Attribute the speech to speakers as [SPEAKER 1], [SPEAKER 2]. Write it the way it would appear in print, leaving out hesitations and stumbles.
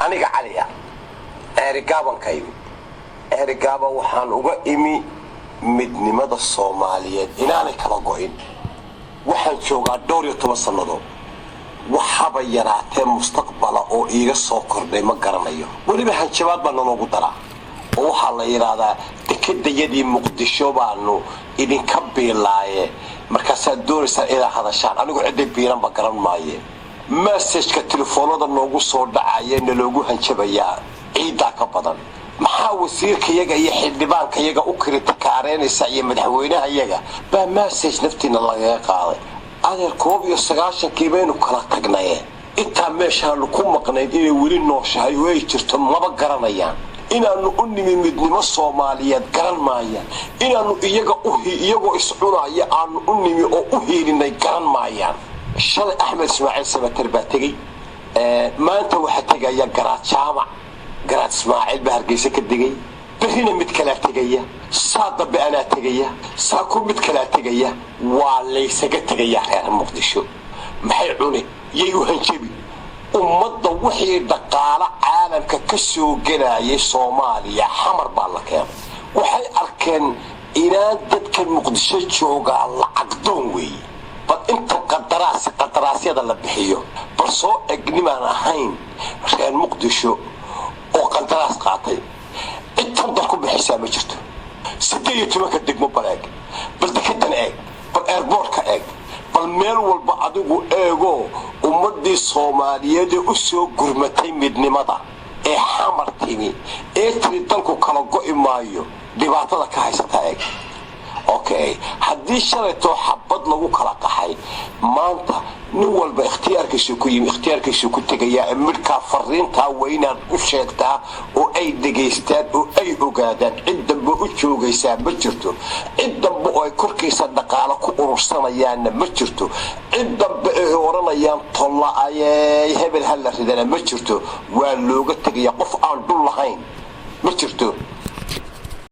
[SPEAKER 1] aniga caliya erigaaban kaybi erigaaba waxaan uga imi midnimada Soomaaliyeed inaanay kala go'in waxaan joogaa 12 sanadood waxaba yaraatee mustaqbala oo iiga soo kordhay ma garanayo waliba hanjabaad baan noogu daraa oo waxa la yiraahdaa dekedayadii Muqdisho baanu idinka biilaaye markaas aad doonaysaa inaad hadashaan anigu cidday biilan ba garan maaye message-ka telefoonada noogu soo dhacayeen loogu hanjabayaa ciidaa ka badan maxaa wasiirkayaga iyo xildhibaankayaga u kritikaareynaysa iyo madaxweynahayaga baa message naftiina laga qaaday adeer 19 baynu kala tagnay inta meeshaan ku maqnayn inay wali nooshahay way jirto maba garanayaan inaanu u nimi midnimo Soomaaliyeed garan maayaan inaanu iyagoo iscunaya aanu u nimi oo u heelinay garan maayaan shalay Axmed Ismaaciil Samatar baa tagay maanta waxa tagaya garaad Ismaaciil baa Hargeysa ka digay برهنا متكلاتجية صادق بأنا تجية ساكون متكلاتجية وليس جتجية غير مقدشو محيعوني يوهن شبي ومضى وحي دقالة عالم ككسو جناي صوماليا حمر بالكام وحي أركان إيران تذكر مقدشو جوجا العقدونوي بس أنت قدراسي هذا اللي بحيو برصو أجنبنا هين غير مقدشو وقدراس قاطي التنظركم بحساب جرته سدية تمك الدقمو بلاك بل دكتن ايق بل ايربورك ايق بل ميل والبعضو ايقو ومدي صومالية دي اسو قرمتين مدني مضى اي حامر تيمي اي تريدانكو كالقو امايو دباطة لك هايستا ايق اوكي حدي شريتو حبض لغو كلاقحي مانتا نوال باختياركيسو كتغيا امركا فرينتا وينا وشيكتا او اي دغيستان او اي اوغادان عدن بو جوغيسا ما جرتو عدن بو اي كوركيسا دقاله ku urursanayaan ma jirto cidan bay oranayaan tolla ay hebel hal ridana ma jirto waa looga tagaya qof aan dul lahayn ma jirto